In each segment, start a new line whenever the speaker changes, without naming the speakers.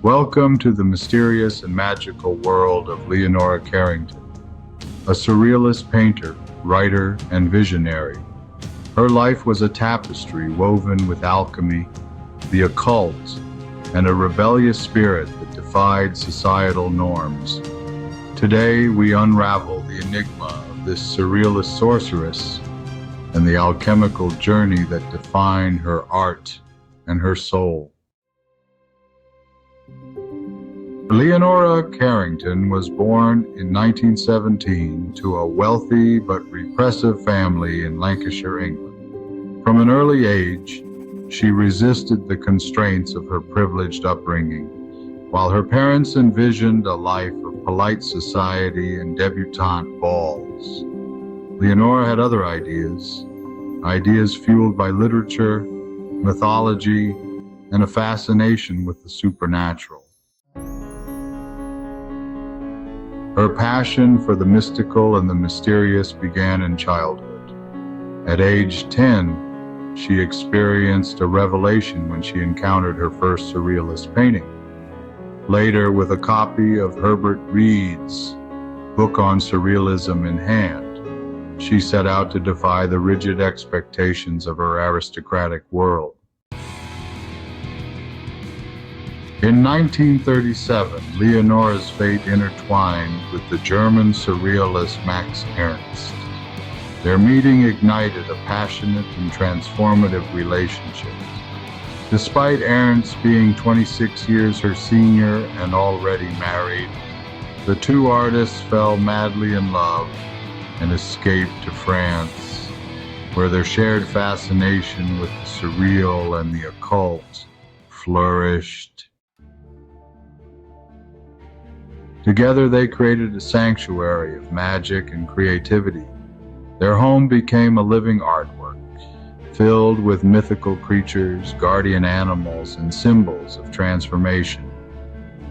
Welcome to the mysterious and magical world of Leonora Carrington, a surrealist painter, writer, and visionary. Her life was a tapestry woven with alchemy, the occult, and a rebellious spirit that defied societal norms. Today, we unravel the enigma of this surrealist sorceress and the alchemical journey that defined her art and her soul. Leonora Carrington was born in 1917 to a wealthy but repressive family in Lancashire, England. From an early age, she resisted the constraints of her privileged upbringing, while her parents envisioned a life of polite society and debutante balls. Leonora had other ideas fueled by literature, mythology, and a fascination with the supernatural. Her passion for the mystical and the mysterious began in childhood. At age 10, she experienced a revelation when she encountered her first surrealist painting. Later, with a copy of Herbert Reed's book on surrealism in hand, she set out to defy the rigid expectations of her aristocratic world. In 1937, Leonora's fate intertwined with the German surrealist Max Ernst. Their meeting ignited a passionate and transformative relationship. Despite Ernst being 26 years her senior and already married, the two artists fell madly in love and escaped to France, where their shared fascination with the surreal and the occult flourished. Together they created a sanctuary of magic and creativity. Their home became a living artwork, filled with mythical creatures, guardian animals, and symbols of transformation.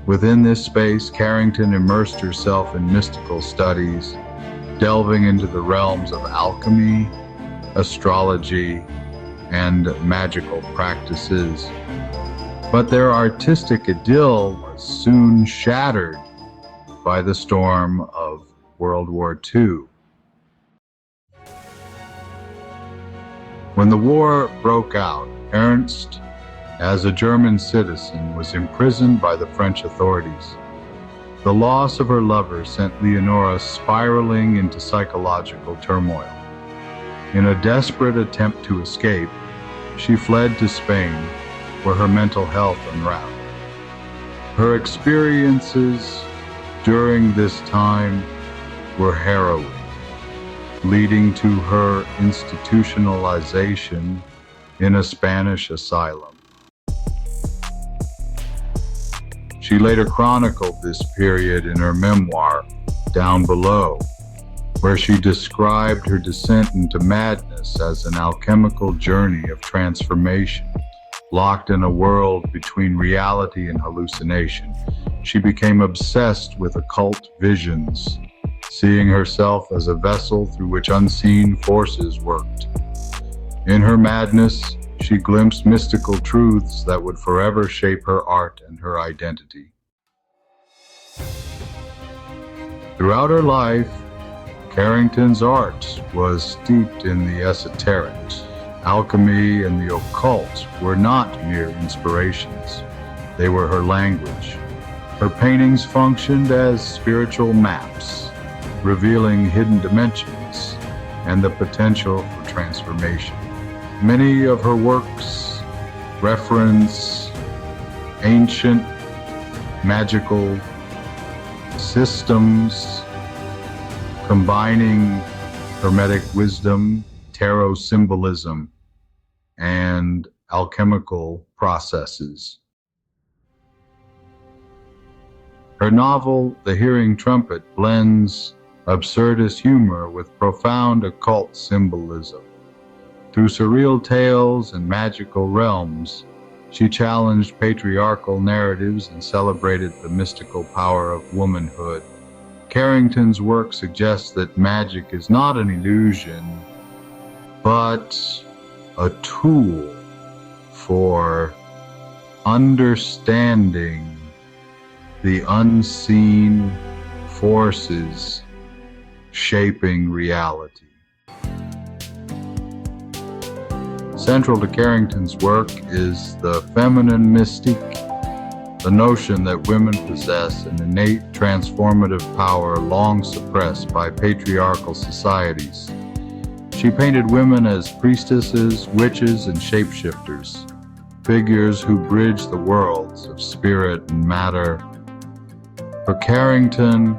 Within this space, Carrington immersed herself in mystical studies, delving into the realms of alchemy, astrology, and magical practices. But their artistic idyll was soon shattered by the storm of World War II. When the war broke out, Ernst, as a German citizen, was imprisoned by the French authorities. The loss of her lover sent Leonora spiraling into psychological turmoil. In a desperate attempt to escape, she fled to Spain, where her mental health unraveled. Her experiences during this time were harrowing, leading to her institutionalization in a Spanish asylum. She later chronicled this period in her memoir, Down Below, where she described her descent into madness as an alchemical journey of transformation. Locked in a world between reality and hallucination, she became obsessed with occult visions, seeing herself as a vessel through which unseen forces worked. In her madness, she glimpsed mystical truths that would forever shape her art and her identity. Throughout her life, Carrington's art was steeped in the esoteric. Alchemy and the occult were not mere inspirations. They were her language. Her paintings functioned as spiritual maps, revealing hidden dimensions and the potential for transformation. Many of her works reference ancient magical systems, combining Hermetic wisdom, tarot symbolism, and alchemical processes. Her novel, The Hearing Trumpet, blends absurdist humor with profound occult symbolism. Through surreal tales and magical realms, she challenged patriarchal narratives and celebrated the mystical power of womanhood. Carrington's work suggests that magic is not an illusion, but a tool for understanding the unseen forces shaping reality. Central to Carrington's work is the feminine mystique, the notion that women possess an innate transformative power long suppressed by patriarchal societies. She painted women as priestesses, witches, and shapeshifters, figures who bridge the worlds of spirit and matter. For Carrington,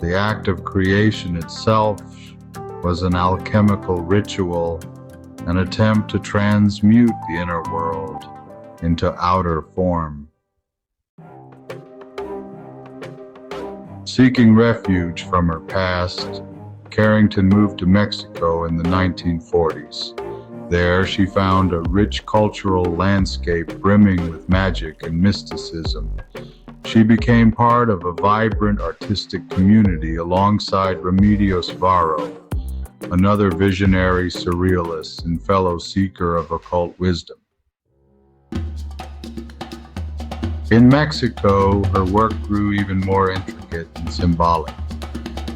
the act of creation itself was an alchemical ritual, an attempt to transmute the inner world into outer form. Seeking refuge from her past, Carrington moved to Mexico in the 1940s. There, she found a rich cultural landscape brimming with magic and mysticism. She became part of a vibrant artistic community alongside Remedios Varo, another visionary surrealist and fellow seeker of occult wisdom. In Mexico, her work grew even more intricate and symbolic.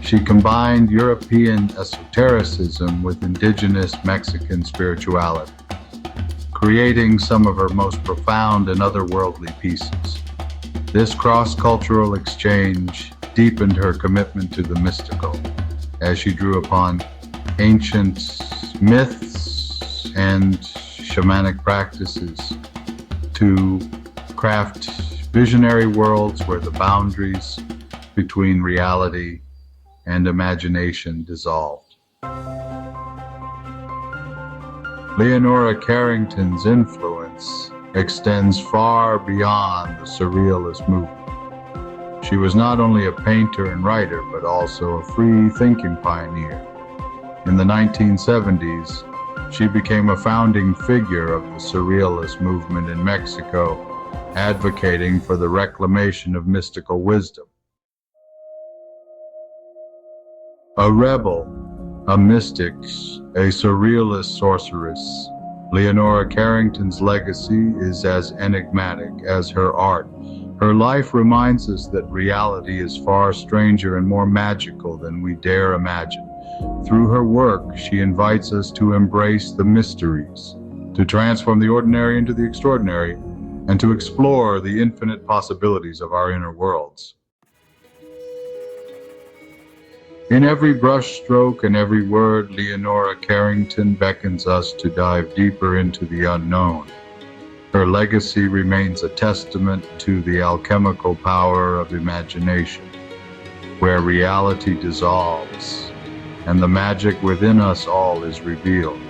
She combined European esotericism with indigenous Mexican spirituality, creating some of her most profound and otherworldly pieces. This cross-cultural exchange deepened her commitment to the mystical, as she drew upon ancient myths and shamanic practices to craft visionary worlds where the boundaries between reality and imagination dissolved. Leonora Carrington's influence extends far beyond the Surrealist movement. She was not only a painter and writer, but also a free-thinking pioneer. In the 1970s, she became a founding figure of the Surrealist movement in Mexico, advocating for the reclamation of mystical wisdom. A rebel, a mystic, a surrealist sorceress, Leonora Carrington's legacy is as enigmatic as her art. Her life reminds us that reality is far stranger and more magical than we dare imagine. Through her work, she invites us to embrace the mysteries, to transform the ordinary into the extraordinary, and to explore the infinite possibilities of our inner worlds. In every brushstroke and every word, Leonora Carrington beckons us to dive deeper into the unknown. Her legacy remains a testament to the alchemical power of imagination, where reality dissolves and the magic within us all is revealed.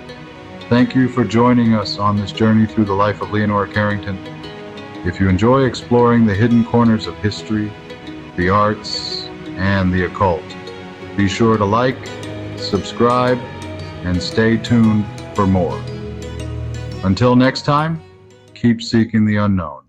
Thank you for joining us on this journey through the life of Leonora Carrington. If you enjoy exploring the hidden corners of history, the arts, and the occult, be sure to like, subscribe, and stay tuned for more. Until next time, keep seeking the unknown.